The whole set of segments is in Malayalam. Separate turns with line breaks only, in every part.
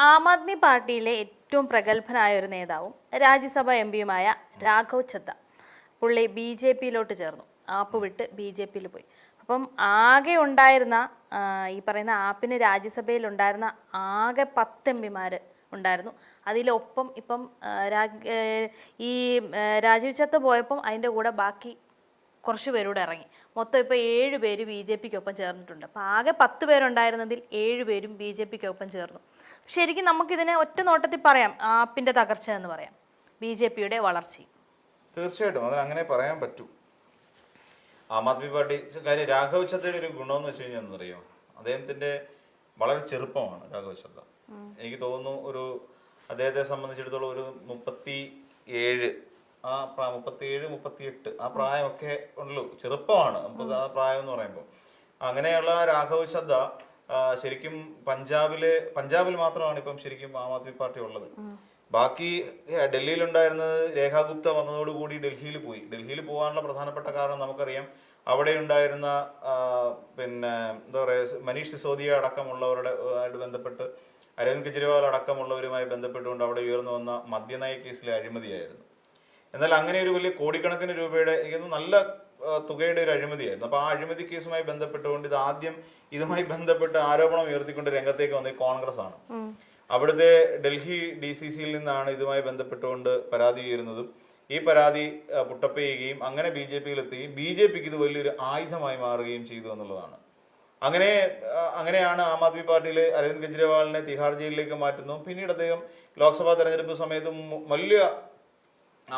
ആം ആദ്മി പാർട്ടിയിലെ ഏറ്റവും പ്രഗത്ഭനായ ഒരു നേതാവും രാജ്യസഭാ എം പിയുമായ രാഘവ് ചദ്ദ പുള്ളി ബി ജെ പിയിലോട്ട് ചേർന്നു. ആപ്പ് വിട്ട് ബി ജെ പിയിൽ പോയി. അപ്പം ആകെ ഉണ്ടായിരുന്ന ഈ പറയുന്ന ആപ്പിന് രാജ്യസഭയിൽ ഉണ്ടായിരുന്ന ആകെ 10 എം പിമാർ ഉണ്ടായിരുന്നു. അതിലൊപ്പം ഇപ്പം ഈ രാജീവ് ചദ്ദ പോയപ്പം അതിൻ്റെ കൂടെ ബാക്കി കുറച്ച് പേരൂടെ ഇറങ്ങി. മൊത്തം ഇപ്പോൾ 7 പേര് ബി ജെ പിക്കൊപ്പം ചേർന്നിട്ടുണ്ട്. അപ്പോൾ ആകെ 10 പേരുണ്ടായിരുന്നതിൽ 7 പേരും ബി ജെ പിക്കൊപ്പം ചേർന്നു. ശരിക്കും നമുക്കിതിനെ ഒറ്റ നോട്ടത്തിൽ പറയാം, ആപ്പിൻ്റെ തകർച്ച എന്ന് പറയാം, ബി ജെ പിയുടെ വളർച്ചയും.
തീർച്ചയായിട്ടും അതിന് അങ്ങനെ പറയാൻ പറ്റൂ. ആം ആദ്മി പാർട്ടി കാര്യം രാഘവ് ചദ്ദയുടെ ഒരു ഗുണമെന്ന് വെച്ച് കഴിഞ്ഞാൽ എന്നറിയോ, അദ്ദേഹത്തിന്റെ വളരെ ചെറുപ്പമാണ് രാഘവ് ചദ്ദ. എനിക്ക് തോന്നുന്നു അദ്ദേഹത്തെ സംബന്ധിച്ചിടത്തോളം ഒരു 37 38 ആ പ്രായമൊക്കെ ഉള്ളൂ, ചെറുപ്പമാണ് ആ പ്രായം എന്ന് പറയുമ്പോൾ. അങ്ങനെയുള്ള രാഘവ് ചദ്ദ ശരിക്കും പഞ്ചാബിൽ മാത്രമാണ് ഇപ്പം ശരിക്കും ആം ആദ്മി പാർട്ടി ഉള്ളത്. ബാക്കി ഡൽഹിയിലുണ്ടായിരുന്നത് രേഖാ ഗുപ്ത വന്നതോടുകൂടി ഡൽഹിയിൽ പോകാനുള്ള പ്രധാനപ്പെട്ട കാരണം നമുക്കറിയാം. അവിടെ ഉണ്ടായിരുന്ന എന്താ പറയുക, മനീഷ് സിസോദിയ അടക്കമുള്ളവരുമായിട്ട് ബന്ധപ്പെട്ട് അരവിന്ദ് കെജ്രിവാൾ അടക്കമുള്ളവരുമായി ബന്ധപ്പെട്ടുകൊണ്ട് അവിടെ ഉയർന്നു വന്ന മദ്യനയ കേസിലെ അഴിമതിയായിരുന്നു. എന്നാൽ അങ്ങനെ ഒരു വലിയ കോടിക്കണക്കിന് രൂപയുടെ നല്ല തുകയുടെ ഒരു അഴിമതിയായിരുന്നു. അപ്പോൾ ആ അഴിമതി കേസുമായി ബന്ധപ്പെട്ടുകൊണ്ട് ഇതുമായി ബന്ധപ്പെട്ട് ആരോപണം ഉയർത്തിക്കൊണ്ട് രംഗത്തേക്ക് വന്നത് കോൺഗ്രസ് ആണ്. അവിടുത്തെ ഡൽഹി DCCയിൽ നിന്നാണ് ഇതുമായി ബന്ധപ്പെട്ടുകൊണ്ട് പരാതി ഉയരുന്നതും ഈ പരാതി പുട്ടപ്പ് ചെയ്യുകയും അങ്ങനെ ബി ജെ പിയിലെത്തുകയും ബി ജെ പിക്ക് ഇത് വലിയൊരു ആയുധമായി മാറുകയും ചെയ്തു എന്നുള്ളതാണ്. അങ്ങനെയാണ് ആം ആദ്മി പാർട്ടിയിലെ അരവിന്ദ് കെജ്രിവാളിനെ തിഹാർ ജയിലിലേക്ക് മാറ്റുന്നു. പിന്നീട് അദ്ദേഹം ലോക്സഭാ തെരഞ്ഞെടുപ്പ് സമയത്ത് വലിയ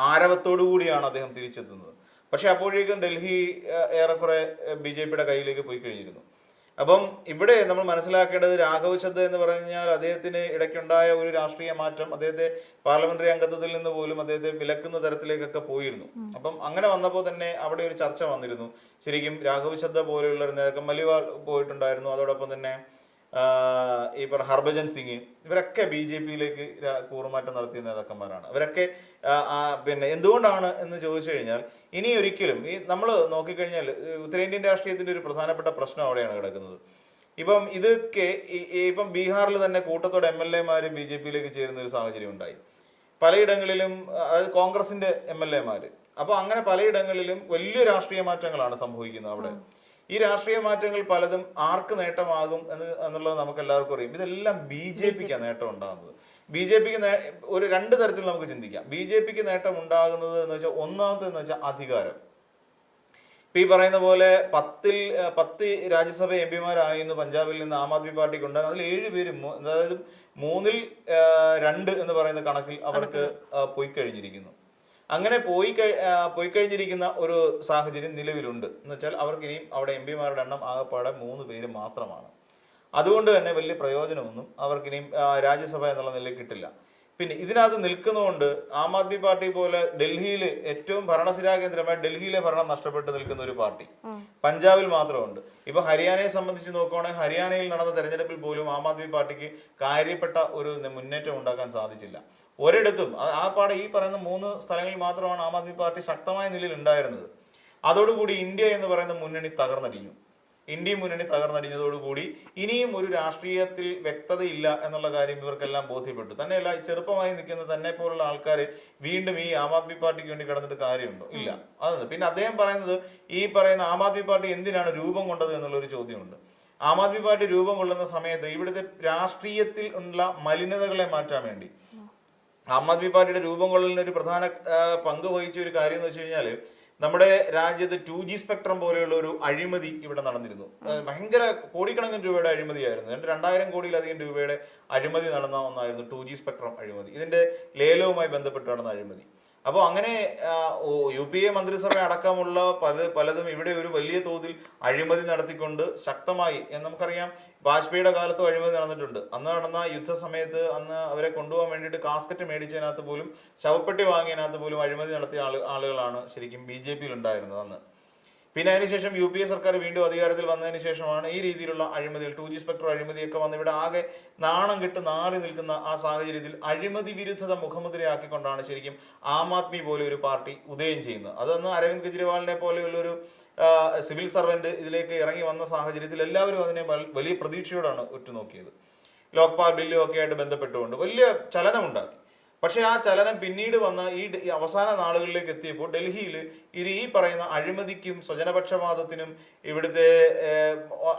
ആരവത്തോടു കൂടിയാണ് അദ്ദേഹം തിരിച്ചെത്തുന്നത്. പക്ഷെ അപ്പോഴേക്കും ഡൽഹി ഏറെക്കുറെ ബി ജെ പിയുടെ കയ്യിലേക്ക് പോയി കഴിഞ്ഞിരുന്നു. അപ്പം ഇവിടെ നമ്മൾ മനസ്സിലാക്കേണ്ടത് രാഘവ് ചദ്ദ എന്ന് പറഞ്ഞാൽ അദ്ദേഹത്തിന് ഇടയ്ക്കുണ്ടായ ഒരു രാഷ്ട്രീയ മാറ്റം അദ്ദേഹത്തെ പാർലമെന്ററി അംഗത്വത്തിൽ നിന്ന് പോലും അദ്ദേഹത്തെ വിലക്കുന്ന തരത്തിലേക്കൊക്കെ പോയിരുന്നു. അപ്പം അങ്ങനെ വന്നപ്പോൾ തന്നെ അവിടെ ഒരു ചർച്ച വന്നിരുന്നു. ശരിക്കും രാഘവ് ചദ്ദ പോലെയുള്ള ഒരു നേതാക്കൾ, മലിവാൾ പോയിട്ടുണ്ടായിരുന്നു, അതോടൊപ്പം തന്നെ ഈ ഹർഭജൻ സിംഗ്, ഇവരൊക്കെ ബി ജെ പിയിലേക്ക് കൂറുമാറ്റം നടത്തിയ നേതാക്കന്മാരാണ്. ഇവരൊക്കെ എന്തുകൊണ്ടാണ് എന്ന് ചോദിച്ചു കഴിഞ്ഞാൽ ഇനി ഒരിക്കലും നമ്മൾ നോക്കിക്കഴിഞ്ഞാൽ ഉത്തരേന്ത്യൻ രാഷ്ട്രീയത്തിന്റെ ഒരു പ്രധാനപ്പെട്ട പ്രശ്നം അവിടെയാണ് കിടക്കുന്നത്. ഇപ്പം ബീഹാറിൽ തന്നെ കൂട്ടത്തോടെ MLA ബി ജെ പിയിലേക്ക് ചേരുന്ന ഒരു സാഹചര്യം ഉണ്ടായി. പലയിടങ്ങളിലും അതായത് കോൺഗ്രസിന്റെ MLA. അപ്പോൾ അങ്ങനെ പലയിടങ്ങളിലും വലിയ രാഷ്ട്രീയ മാറ്റങ്ങളാണ് സംഭവിക്കുന്നത് അവിടെ. ഈ രാഷ്ട്രീയ മാറ്റങ്ങൾ പലതും ആർക്ക് നേട്ടമാകും എന്നുള്ളത് നമുക്ക് എല്ലാവർക്കും അറിയാം. ഇതെല്ലാം ബി ജെ പിക്കാണ് നേട്ടം ഉണ്ടാകുന്നത്. ബി ജെ പിക്ക് ഒരു 2 തരത്തിൽ നമുക്ക് ചിന്തിക്കാം. ബി ജെ പിക്ക് നേട്ടം ഉണ്ടാകുന്നത് എന്ന് വെച്ചാൽ ഒന്നാമത്തെന്ന് വെച്ചാൽ അധികാരം. ഇപ്പൊ ഈ പറയുന്ന പോലെ 10 രാജ്യസഭ MP ഇന്ന് പഞ്ചാബിൽ നിന്ന് ആം ആദ്മി പാർട്ടിക്ക് ഉണ്ടാകും. അതിൽ 7 പേരും, അതായത് 3-ൽ 2 എന്ന് പറയുന്ന കണക്കിൽ അവർക്ക് പോയി കഴിഞ്ഞിരിക്കുന്നു. അങ്ങനെ പോയി കഴിഞ്ഞിരിക്കുന്ന ഒരു സാഹചര്യം നിലവിലുണ്ട്. എന്ന് വെച്ചാൽ അവർക്ക് ഇനിയും അവിടെ MP എണ്ണം ആകെപ്പാടെ 3 പേര് മാത്രമാണ്. അതുകൊണ്ട് തന്നെ വലിയ പ്രയോജനമൊന്നും അവർക്കിനിയും രാജ്യസഭ എന്നുള്ള നിലയിൽ കിട്ടില്ല. പിന്നെ ഇതിനകത്ത് നിൽക്കുന്നതുകൊണ്ട് ആം ആദ്മി പാർട്ടി പോലെ ഡൽഹിയിൽ ഏറ്റവും ഭരണസിരാ കേന്ദ്രമായി ഡൽഹിയിലെ ഭരണം നഷ്ടപ്പെട്ട് നിൽക്കുന്ന ഒരു പാർട്ടി പഞ്ചാബിൽ മാത്രമുണ്ട്. ഇപ്പൊ ഹരിയാനയെ സംബന്ധിച്ച് നോക്കുകയാണെങ്കിൽ ഹരിയാനയിൽ നടന്ന തെരഞ്ഞെടുപ്പിൽ പോലും ആം ആദ്മി പാർട്ടിക്ക് കാര്യപ്പെട്ട ഒരു മുന്നേറ്റം ഉണ്ടാക്കാൻ സാധിച്ചില്ല. ഒരിടത്തും ഈ പറയുന്ന 3 സ്ഥലങ്ങളിൽ മാത്രമാണ് ആം ആദ്മി പാർട്ടി ശക്തമായ നിലയിൽ ഉണ്ടായിരുന്നത്. അതോടുകൂടി ഇന്ത്യ എന്ന് പറയുന്ന മുന്നണി തകർന്നടിഞ്ഞു. ഇന്ത്യ മുന്നണി തകർന്നടിഞ്ഞതോടുകൂടി ഇനിയും ഒരു രാഷ്ട്രീയത്തിൽ വ്യക്തതയില്ല എന്നുള്ള കാര്യം ഇവർക്കെല്ലാം ബോധ്യപ്പെട്ടു. തന്നെയല്ല, ചെറുപ്പമായി നിൽക്കുന്ന തന്നെ പോലുള്ള ആൾക്കാർ വീണ്ടും ഈ ആം ആദ്മി പാർട്ടിക്ക് വേണ്ടി കിടന്നിട്ട് കാര്യമുണ്ടോ? ഇല്ല. പിന്നെ അദ്ദേഹം പറയുന്നത് ഈ പറയുന്ന ആം ആദ്മി പാർട്ടി എന്തിനാണ് രൂപം കൊണ്ടത് എന്നുള്ളൊരു ചോദ്യമുണ്ട്. ആം ആദ്മി പാർട്ടി രൂപം കൊള്ളുന്ന സമയത്ത് ഇവിടുത്തെ രാഷ്ട്രീയത്തിൽ ഉള്ള മലിനതകളെ മാറ്റാൻ വേണ്ടി ആം ആദ്മി പാർട്ടിയുടെ രൂപം കൊള്ളലിന് ഒരു പ്രധാന പങ്ക് വഹിച്ച ഒരു കാര്യം എന്ന് വെച്ച് കഴിഞ്ഞാൽ നമ്മുടെ രാജ്യത്ത് 2G സ്പെക്ട്രം പോലെയുള്ള ഒരു അഴിമതി ഇവിടെ നടന്നിരുന്നു. ഭയങ്കര കോടിക്കണക്കിന് രൂപയുടെ അഴിമതിയായിരുന്നു. 2000 കോടിയിലധികം രൂപയുടെ അഴിമതി നടന്ന ഒന്നായിരുന്നു 2G സ്പെക്ട്രം അഴിമതി. ഇതിന്റെ ലേലവുമായി ബന്ധപ്പെട്ട് നടന്ന അഴിമതി. അപ്പോൾ അങ്ങനെ UPA മന്ത്രിസഭ അടക്കമുള്ള പലതും ഇവിടെ ഒരു വലിയ തോതിൽ അഴിമതി നടത്തിക്കൊണ്ട് ശക്തമായി, നമുക്കറിയാം വാജ്പേയിയുടെ കാലത്തും അഴിമതി നടന്നിട്ടുണ്ട്. അന്ന് നടന്ന യുദ്ധസമയത്ത് അന്ന് അവരെ കൊണ്ടുപോകാൻ വേണ്ടിയിട്ട് കാസ്കറ്റ് മേടിച്ചതിനകത്ത് പോലും, ശവപ്പെട്ടി വാങ്ങിയതിനകത്ത് പോലും അഴിമതി നടത്തിയ ആളുകളാണ് ശരിക്കും BJPയിൽ ഉണ്ടായിരുന്നത് അന്ന്. പിന്നെ അതിനുശേഷം UPA സർക്കാർ വീണ്ടും അധികാരത്തിൽ വന്നതിന് ശേഷമാണ് ഈ രീതിയിലുള്ള അഴിമതികൾ, 2G സ്പെക്ട്രം അഴിമതിയൊക്കെ വന്ന് ഇവിടെ ആകെ നാണം കെട്ട് നാറി നിൽക്കുന്ന ആ സാഹചര്യത്തിൽ അഴിമതി വിരുദ്ധത മുഖമുദ്രയാക്കിക്കൊണ്ടാണ് ശരിക്കും ആം ആദ്മി പോലെ ഒരു പാർട്ടി ഉദയം ചെയ്യുന്നത്. അതൊന്ന് അരവിന്ദ് കെജ്രിവാളിനെ പോലെയുള്ളൊരു സിവിൽ സർവന്റ് ഇതിലേക്ക് ഇറങ്ങി വന്ന സാഹചര്യത്തിൽ എല്ലാവരും അതിനെ വലിയ പ്രതീക്ഷയോടാണ് ഉറ്റുനോക്കിയത്. ലോക്പാൽ ബില്ലും ഒക്കെ ആയിട്ട് ബന്ധപ്പെട്ടുകൊണ്ട് വലിയ ചലനമുണ്ടാക്കി. പക്ഷെ ആ ചലനം പിന്നീട് വന്ന ഈ അവസാന നാളുകളിലേക്ക് എത്തിയപ്പോൾ ഡൽഹിയിൽ ഈ പറയുന്ന അഴിമതിക്കും സ്വജനപക്ഷപാതത്തിനും ഇവിടുത്തെ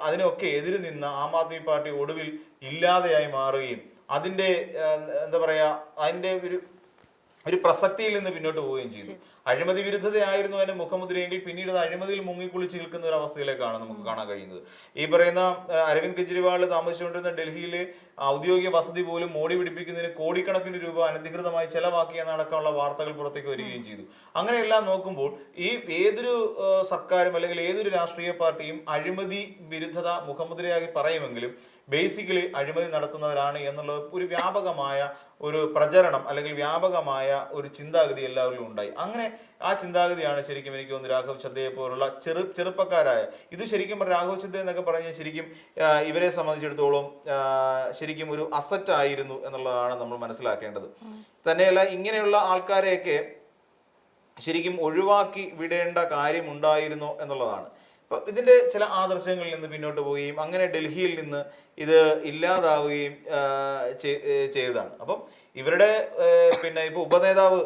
അതിനൊക്കെ എതിര് നിന്ന ആം ആദ്മി പാർട്ടി ഒടുവിൽ ഇല്ലാതെയായി മാറുകയും അതിന്റെ എന്താ പറയാ അതിന്റെ ഒരു പ്രസക്തിയിൽ നിന്ന് പിന്നോട്ട് പോവുകയും ചെയ്തു. അഴിമതി വിരുദ്ധതയായിരുന്നു അതിന്റെ മുഖമുദ്രയെങ്കിൽ പിന്നീട് അത് അഴിമതിയിൽ മുങ്ങിക്കുളിച്ച് നിൽക്കുന്ന ഒരു അവസ്ഥയിലേക്കാണ് നമുക്ക് കാണാൻ കഴിയുന്നത്. ഈ പറയുന്ന അരവിന്ദ് കെജ്രിവാൾ താമസിച്ചുകൊണ്ടിരുന്ന ഡൽഹിയിലെ ഔദ്യോഗിക വസതി പോലും മോടി പിടിപ്പിക്കുന്നതിന് കോടിക്കണക്കിന് രൂപ അനധികൃതമായി ചെലവാക്കിയെന്നടക്കമുള്ള വാർത്തകൾ പുറത്തേക്ക് വരികയും ചെയ്തു. അങ്ങനെയെല്ലാം നോക്കുമ്പോൾ ഈ ഏതൊരു സർക്കാരും അല്ലെങ്കിൽ ഏതൊരു രാഷ്ട്രീയ പാർട്ടിയും അഴിമതി വിരുദ്ധത മുഖമുദ്രയായി പറയുമെങ്കിലും ബേസിക്കലി അഴിമതി നടത്തുന്നവരാണ് എന്നുള്ള ഒരു വ്യാപകമായ ഒരു പ്രചരണം അല്ലെങ്കിൽ വ്യാപകമായ ഒരു ചിന്താഗതി എല്ലാവരിലും ഉണ്ടായി. അങ്ങനെ ആ ചിന്താഗതിയാണ് ശരിക്കും എനിക്ക് തോന്നുന്നു രാഘവ് ചദ്ദയെ പോലുള്ള ചെറുപ്പക്കാരായ ഇത് ശരിക്കും രാഘവ് ചദ്ദ എന്നൊക്കെ പറഞ്ഞാൽ ശരിക്കും ഇവരെ സംബന്ധിച്ചിടത്തോളം ശരിക്കും ഒരു അസറ്റ് ആയിരുന്നു എന്നുള്ളതാണ് നമ്മൾ മനസ്സിലാക്കേണ്ടത്. തന്നെയല്ല ഇങ്ങനെയുള്ള ആൾക്കാരെയൊക്കെ ശരിക്കും ഒഴിവാക്കി വിടേണ്ട കാര്യമുണ്ടായിരുന്നോ എന്നുള്ളതാണ്. അപ്പോൾ ഇതിന്റെ ചില ആദർശങ്ങളിൽ നിന്ന് പിന്നോട്ട് പോവുകയും അങ്ങനെ ഡൽഹിയിൽ നിന്ന് ഇത് ഇല്ലാതാവുകയും ചെയ്തതാണ്. അപ്പം ഇവരുടെ പിന്നെ ഇപ്പൊ ഉപനേതാവ്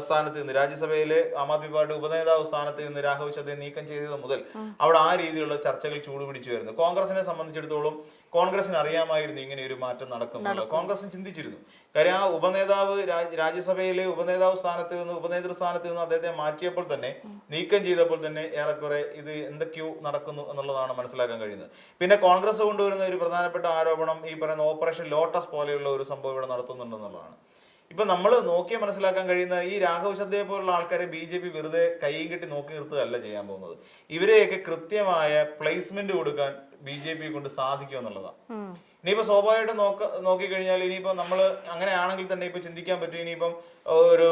സ്ഥാനത്ത് നിന്ന് രാജ്യസഭയിലെ ആം ആദ്മി പാർട്ടി ഉപനേതാവ് സ്ഥാനത്ത് നിന്ന് രാഘവ് ചദ്ദയെ നീക്കം ചെയ്തത് മുതൽ അവിടെ ആ രീതിയിലുള്ള ചർച്ചകൾ ചൂടുപിടിച്ചു വരുന്നു. കോൺഗ്രസിനെ സംബന്ധിച്ചിടത്തോളം കോൺഗ്രസിന് അറിയാമായിരുന്നു ഇങ്ങനെ ഒരു മാറ്റം നടക്കുന്നുള്ളത്. കോൺഗ്രസും ചിന്തിച്ചിരുന്നു. കാര്യം ആ ഉപനേതാവ് രാജ്യസഭയിലെ ഉപനേതാവ് സ്ഥാനത്ത് നിന്ന് ഉപനേതൃ സ്ഥാനത്ത് നിന്ന് അദ്ദേഹത്തെ മാറ്റിയപ്പോൾ തന്നെ നീക്കം ചെയ്തപ്പോൾ തന്നെ ഏറെക്കുറെ ഇത് എന്തൊക്കെയോ നടക്കുന്നു എന്നുള്ളതാണ് മനസ്സിലാക്കാൻ കഴിയുന്നത്. പിന്നെ കോൺഗ്രസ് കൊണ്ടുവരുന്ന ഒരു പ്രധാനപ്പെട്ട ആരോപണം ഈ പറയുന്ന ഓപ്പറേഷൻ ലോട്ടസ് പോലെയുള്ള ഒരു സംഭവം ഇവിടെ നടത്തുന്നുണ്ടെന്നുള്ളതാണ്. ഇപ്പൊ നമ്മൾ നോക്കിയാൽ മനസ്സിലാക്കാൻ കഴിയുന്ന ഈ രാഘവ് ചദ്ദയെ പോലുള്ള ആൾക്കാരെ ബി.ജെ.പി. വെറുതെ കൈയും കെട്ടി നോക്കി നിർത്തുകയല്ല ചെയ്യാൻ പോകുന്നത്. ഇവരെയൊക്കെ കൃത്യമായ പ്ലേസ്മെന്റ് കൊടുക്കാൻ ബി.ജെ.പി. കൊണ്ട് സാധിക്കും എന്നുള്ളതാണ്. ഇനിയിപ്പോ സ്വാഭാവികമായിട്ട് നോക്കിക്കഴിഞ്ഞാൽ ഇനിയിപ്പോ നമ്മൾ അങ്ങനെയാണെങ്കിൽ തന്നെ ഇപ്പൊ ചിന്തിക്കാൻ പറ്റും. ഇനിയിപ്പം ഒരു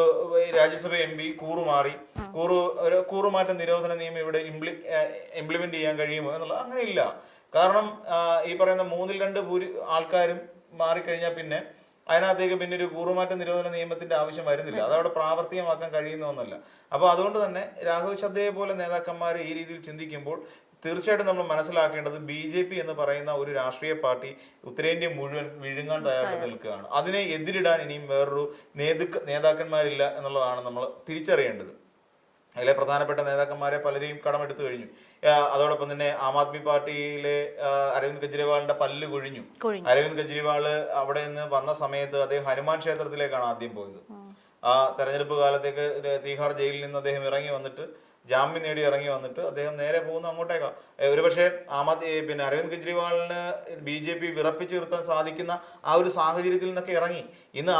രാജ്യസഭ എം പി ഒരു കൂറുമാറ്റ നിരോധന നിയമം ഇവിടെ ഇംപ്ലിമെന്റ് ചെയ്യാൻ കഴിയുമോ എന്നുള്ളത് അങ്ങനെയില്ല. കാരണം ഈ പറയുന്ന 2/3 ആൾക്കാരും മാറിക്കഴിഞ്ഞാൽ പിന്നെ അതിനകത്തേക്ക് പിന്നെ ഒരു കൂറുമാറ്റ നിരോധന നിയമത്തിന്റെ ആവശ്യം വരുന്നില്ല. അതവിടെ പ്രാവർത്തികമാക്കാൻ കഴിയുന്ന ഒന്നല്ല. അപ്പൊ അതുകൊണ്ട് തന്നെ രാഘവ് ചദ്ദയെ പോലെ നേതാക്കന്മാർ ഈ രീതിയിൽ ചിന്തിക്കുമ്പോൾ തീർച്ചയായിട്ടും നമ്മൾ മനസ്സിലാക്കേണ്ടത് ബി.ജെ.പി. എന്ന് പറയുന്ന ഒരു രാഷ്ട്രീയ പാർട്ടി ഉത്തരേന്ത്യ മുഴുവൻ വിഴുങ്ങാൻ തയ്യാറെടുത്ത് നിൽക്കുകയാണ്. അതിനെ എതിരിടാൻ ഇനിയും വേറൊരു നേതാക്കന്മാരില്ല എന്നുള്ളതാണ് നമ്മൾ തിരിച്ചറിയേണ്ടത്. അതിലെ പ്രധാനപ്പെട്ട നേതാക്കന്മാരെ പലരെയും കടമെടുത്തു കഴിഞ്ഞു. അതോടൊപ്പം തന്നെ ആം ആദ്മി പാർട്ടിയിലെ അരവിന്ദ് കെജ്രിവാളിന്റെ പല്ല് കൊഴിഞ്ഞു. അരവിന്ദ് കെജ്രിവാൾ അവിടെ നിന്ന് വന്ന സമയത്ത് അദ്ദേഹം ഹനുമാൻ ക്ഷേത്രത്തിലേക്കാണ് ആദ്യം പോയത്. ആ തെരഞ്ഞെടുപ്പ് കാലത്തേക്ക് തീഹാർ ജയിലിൽ നിന്ന് അദ്ദേഹം ഇറങ്ങി വന്നിട്ട് ജാമ്യം നേടി ഇറങ്ങി വന്നിട്ട് അദ്ദേഹം നേരെ പോകുന്ന അങ്ങോട്ടേക്കാണ്. ഒരുപക്ഷെ പിന്നെ അരവിന്ദ് കെജ്രിവാളിന് ബി.ജെ.പി. വിറപ്പിച്ചു നിർത്താൻ സാധിക്കുന്ന ആ ഒരു സാഹചര്യത്തിൽ നിന്നൊക്കെ ഇറങ്ങി. ഇന്ന്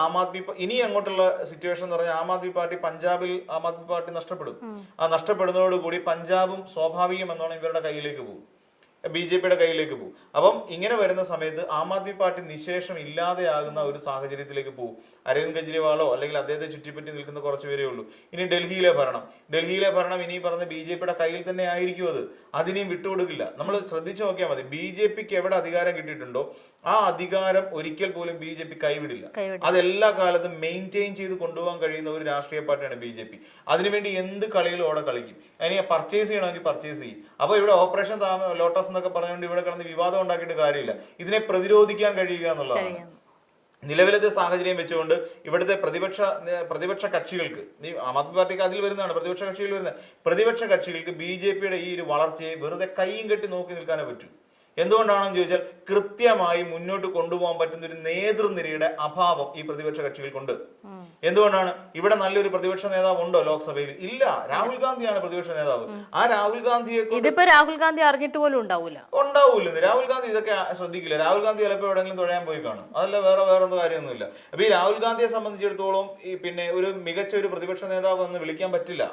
ഇനി അങ്ങോട്ടുള്ള സിറ്റുവേഷൻ എന്ന് പറഞ്ഞാൽ ആം ആദ്മി പാർട്ടി പഞ്ചാബിൽ ആം ആദ്മി പാർട്ടി നഷ്ടപ്പെടും. ആ നഷ്ടപ്പെടുന്നതോടുകൂടി പഞ്ചാബും സ്വാഭാവികം എന്നോണം ഇവരുടെ കയ്യിലേക്ക് പോകും, ബി.ജെ.പിയുടെ കയ്യിലേക്ക് പോകും. അപ്പം ഇങ്ങനെ വരുന്ന സമയത്ത് ആം ആദ്മി പാർട്ടി നിശേഷം ഇല്ലാതെയാകുന്ന ഒരു സാഹചര്യത്തിലേക്ക് പോകും. അരവിന്ദ് കെജ്രിവാളോ അല്ലെങ്കിൽ അദ്ദേഹത്തെ ചുറ്റിപ്പറ്റി നിൽക്കുന്ന കുറച്ച് പേരേ ഉള്ളൂ. ഇനി ഡൽഹിയിലെ ഭരണം ഇനി പറഞ്ഞ ബി.ജെ.പിയുടെ കയ്യിൽ തന്നെ ആയിരിക്കും. അതിനെയും വിട്ടുകൊടുക്കില്ല. നമ്മൾ ശ്രദ്ധിച്ചു നോക്കിയാൽ മതി. ബി.ജെ.പിക്ക് എവിടെ അധികാരം കിട്ടിയിട്ടുണ്ടോ ആ അധികാരം ഒരിക്കൽ പോലും ബി.ജെ.പി. കൈവിടില്ല. അതെല്ലാ കാലത്തും മെയിൻറ്റെയിൻ ചെയ്ത് കൊണ്ടുപോകാൻ കഴിയുന്ന ഒരു രാഷ്ട്രീയ പാർട്ടിയാണ് ബി.ജെ.പി. അതിനുവേണ്ടി എന്ത് കളികളും അവിടെ കളിക്കും. അതിനെ പർച്ചേസ് ചെയ്യണമെങ്കിൽ പർച്ചേസ് ചെയ്യും. അപ്പോൾ ഇവിടെ ഓപ്പറേഷൻ ലോട്ടസ് എന്നൊക്കെ പറഞ്ഞുകൊണ്ട് ഇവിടെ കിടന്ന് വിവാദം ഉണ്ടാക്കിയിട്ട് കാര്യമില്ല. ഇതിനെ പ്രതിരോധിക്കാൻ കഴിയുക എന്നുള്ളതാണ്. നിലവിലത്തെ സാഹചര്യം വെച്ചുകൊണ്ട് ഇവിടുത്തെ പ്രതിപക്ഷ കക്ഷികൾക്ക് ആം ആദ്മി പാർട്ടിക്ക് അതിൽ വരുന്നതാണ് പ്രതിപക്ഷ കക്ഷികൾക്ക് ബി.ജെ.പിയുടെ ഈ ഒരു വളർച്ചയെ വെറുതെ കൈയും കെട്ടി നോക്കി നിൽക്കാനേ പറ്റൂ. എന്തുകൊണ്ടാണെന്ന് ചോദിച്ചാൽ കൃത്യമായി മുന്നോട്ട് കൊണ്ടുപോകാൻ പറ്റുന്ന ഒരു നേതൃനിരയുടെ അഭാവം ഈ പ്രതിപക്ഷ കക്ഷികൾക്കുണ്ട്. എന്തുകൊണ്ടാണ്? ഇവിടെ നല്ലൊരു പ്രതിപക്ഷ നേതാവ് ഉണ്ടോ ലോക്സഭയിൽ? ഇല്ല. രാഹുൽ ഗാന്ധിയാണ് പ്രതിപക്ഷ നേതാവ്. ആ രാഹുൽ ഗാന്ധിയെ
രാഹുൽ ഗാന്ധി അറിഞ്ഞിട്ട് പോലും ഉണ്ടാവൂല.
രാഹുൽ ഗാന്ധി ഇതൊക്കെ ശ്രദ്ധിക്കില്ല. രാഹുൽ ഗാന്ധി ചിലപ്പോൾ എവിടെയെങ്കിലും തുഴയാൻ പോയി കാണും. അതല്ല വേറെ ഒന്നും കാര്യമൊന്നുമില്ല. അപ്പൊ ഈ രാഹുൽ ഗാന്ധിയെ സംബന്ധിച്ചിടത്തോളം പിന്നെ ഒരു മികച്ച ഒരു പ്രതിപക്ഷ നേതാവ് എന്ന് വിളിക്കാൻ പറ്റില്ല.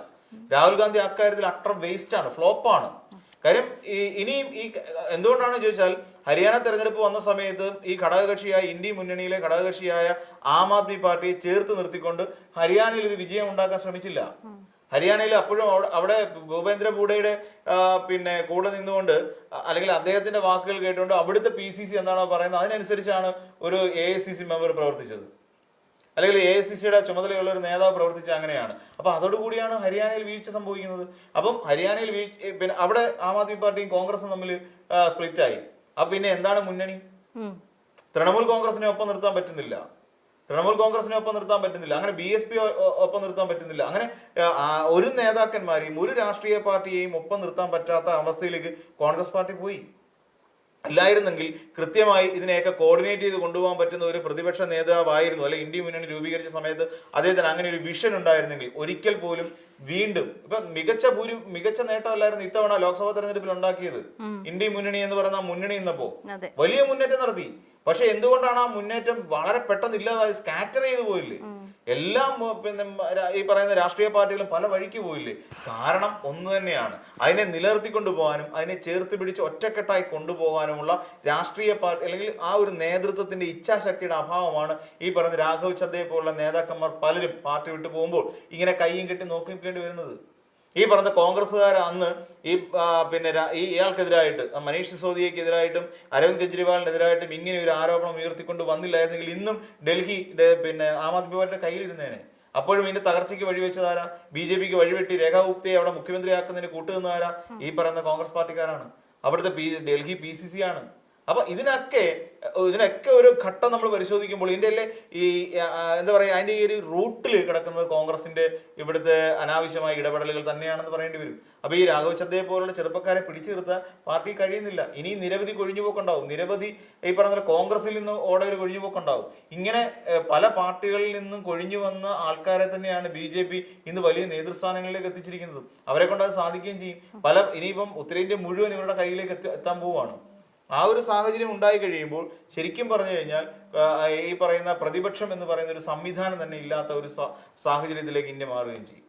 രാഹുൽ ഗാന്ധി അക്കാര്യത്തിൽ അട്ടർ വേസ്റ്റ് ആണ്, ഫ്ലോപ്പാണ്. കാര്യം ഇനിയും എന്തുകൊണ്ടാണ് ചോദിച്ചാൽ ഹരിയാന തെരഞ്ഞെടുപ്പ് വന്ന സമയത്ത് ഈ ഘടകകക്ഷിയായ ഇന്ത്യ മുന്നണിയിലെ ഘടകകക്ഷിയായ ആം ആദ്മി പാർട്ടിയെ ചേർത്ത് നിർത്തിക്കൊണ്ട് ഹരിയാനയിൽ ഒരു വിജയം ഉണ്ടാക്കാൻ ശ്രമിച്ചില്ല. ഹരിയാനയിൽ അപ്പോഴും അവിടെ ഭൂപേന്ദ്ര ബൂഡയുടെ പിന്നെ കൂടെ നിന്നുകൊണ്ട് അല്ലെങ്കിൽ അദ്ദേഹത്തിന്റെ വാക്കുകൾ കേട്ടുകൊണ്ട് അവിടുത്തെ PCC എന്താണോ പറയുന്നത് അതിനനുസരിച്ചാണ് ഒരു AICC മെമ്പർ പ്രവർത്തിച്ചത്, അല്ലെങ്കിൽ AICCയുടെ ചുമതലയുള്ള ഒരു നേതാവ് പ്രവർത്തിച്ച അങ്ങനെയാണ്. അപ്പൊ അതോടുകൂടിയാണ് ഹരിയാനയിൽ വീഴ്ച സംഭവിക്കുന്നത്. അപ്പം ഹരിയാനയിൽ പിന്നെ അവിടെ ആം ആദ്മി പാർട്ടിയും കോൺഗ്രസും തമ്മിൽ സ്പ്ലിറ്റ് ആയി. അപ്പൊ പിന്നെ എന്താണ് മുന്നണി? തൃണമൂൽ കോൺഗ്രസിനെ ഒപ്പം നിർത്താൻ പറ്റുന്നില്ല, അങ്ങനെ BSP ഒപ്പം നിർത്താൻ പറ്റുന്നില്ല, അങ്ങനെ ഒരു നേതാക്കന്മാരെയും ഒരു രാഷ്ട്രീയ പാർട്ടിയെയും ഒപ്പം നിർത്താൻ പറ്റാത്ത അവസ്ഥയിലേക്ക് കോൺഗ്രസ് പാർട്ടി പോയി. അല്ലായിരുന്നെങ്കിൽ കൃത്യമായി ഇതിനെയൊക്കെ കോർഡിനേറ്റ് ചെയ്ത് കൊണ്ടുപോകാൻ പറ്റുന്ന ഒരു പ്രതിപക്ഷ നേതാവായിരുന്നു, അല്ലെ ഇന്ത്യ മുന്നണി രൂപീകരിച്ച സമയത്ത് അദ്ദേഹത്തിന് അങ്ങനെ ഒരു വിഷൻ ഉണ്ടായിരുന്നെങ്കിൽ ഒരിക്കൽ പോലും വീണ്ടും ഇപ്പൊ മികച്ച നേട്ടമല്ലായിരുന്നു ഇത്തവണ ലോക്സഭാ തെരഞ്ഞെടുപ്പിൽ ഉണ്ടാക്കിയത്. ഇന്ത്യ മുന്നണി എന്ന് പറയുന്ന മുന്നണി ഇന്നപ്പോ വലിയ മുന്നേറ്റം നടത്തി. പക്ഷെ എന്തുകൊണ്ടാണ് ആ മുന്നേറ്റം വളരെ പെട്ടെന്ന് ഇല്ലാതായി, സ്കാറ്റർ ചെയ്തു പോയില്ലേ? എല്ലാം പിന്നെ ഈ പറയുന്ന രാഷ്ട്രീയ പാർട്ടികളും പല വഴിക്ക് പോയില്ലേ? കാരണം ഒന്ന് തന്നെയാണ്, അതിനെ നിലനിർത്തിക്കൊണ്ടു പോകാനും അതിനെ ചേർത്ത് പിടിച്ച് ഒറ്റക്കെട്ടായി കൊണ്ടുപോകാനുമുള്ള രാഷ്ട്രീയ പാർട്ടി അല്ലെങ്കിൽ ആ ഒരു നേതൃത്വത്തിന്റെ ഇച്ഛാശക്തിയുടെ അഭാവമാണ് ഈ പറയുന്ന രാഘവ് ചദ്ദയെ പോലുള്ള നേതാക്കന്മാർ പലരും പാർട്ടി വിട്ടു പോകുമ്പോൾ ഇങ്ങനെ കയ്യും കെട്ടി നോക്കിക്കേണ്ടി വരുന്നത്. ഈ പറഞ്ഞ കോൺഗ്രസ്സുകാർ അന്ന് ഈ പിന്നെ ഇയാൾക്കെതിരായിട്ട് മനീഷ് സിസോദിയക്കെതിരായിട്ടും അരവിന്ദ് കെജ്രിവാളിനെതിരായിട്ടും ഇങ്ങനെ ഒരു ആരോപണം ഉയർത്തിക്കൊണ്ട് വന്നില്ലായിരുന്നെങ്കിൽ ഇന്നും ഡൽഹി പിന്നെ ആം ആദ്മി പാർട്ടിയുടെ കയ്യിലിരുന്നേനെ. അപ്പോഴും ഇതിന്റെ തകർച്ചയ്ക്ക് വഴിവെച്ചതാരാ? BJPക്ക് വഴിവെട്ടി രേഖാ ഗുപ്തയെ അവിടെ മുഖ്യമന്ത്രിയാക്കുന്നതിന് കൂട്ടുനിന്നാരാ? ഈ പറയുന്ന കോൺഗ്രസ് പാർട്ടിക്കാരാണ്. അവിടുത്തെ ഡൽഹി PCC ആണ്. അപ്പൊ ഇതിനൊക്കെ ഒരു ഘട്ടം നമ്മൾ പരിശോധിക്കുമ്പോൾ ഇതിന്റെ ഈ എന്താ പറയാ, അതിന്റെ ഈ ഒരു റൂട്ടിൽ കിടക്കുന്നത് കോൺഗ്രസിന്റെ ഇവിടുത്തെ അനാവശ്യമായ ഇടപെടലുകൾ തന്നെയാണെന്ന് പറയേണ്ടി വരും. അപ്പൊ ഈ രാഘവ് ചദ്ദയെ പോലുള്ള ചെറുപ്പക്കാരെ പിടിച്ചു നിർത്താൻ പാർട്ടി കഴിയുന്നില്ല. ഇനി നിരവധി കൊഴിഞ്ഞുപോക്കുണ്ടാവും, നിരവധി ഈ പറഞ്ഞ കോൺഗ്രസിൽ നിന്ന് ഒരു കൊഴിഞ്ഞുപോക്കുണ്ടാവും. ഇങ്ങനെ പല പാർട്ടികളിൽ നിന്നും കൊഴിഞ്ഞു വന്ന ആൾക്കാരെ തന്നെയാണ് BJP ഇന്ന് വലിയ നേതൃസ്ഥാനങ്ങളിലേക്ക് എത്തിച്ചിരിക്കുന്നത്. അവരെ കൊണ്ട് അത് സാധിക്കുകയും ചെയ്യും. ഇനിയിപ്പം ഉത്തരേന്ത്യ മുഴുവൻ ഇവരുടെ കയ്യിലേക്ക് എത്താൻ പോവുകയാണ്. ആ ഒരു സാഹചര്യം ഉണ്ടായി കഴിയുമ്പോൾ ശരിക്കും പറഞ്ഞു കഴിഞ്ഞാൽ ഈ പറയുന്ന പ്രതിപക്ഷം എന്ന് പറയുന്ന ഒരു സംവിധാനം തന്നെ ഇല്ലാത്ത ഒരു സാഹചര്യത്തിലേക്ക് ഇന്ത്യ മാറുകയും ചെയ്യും.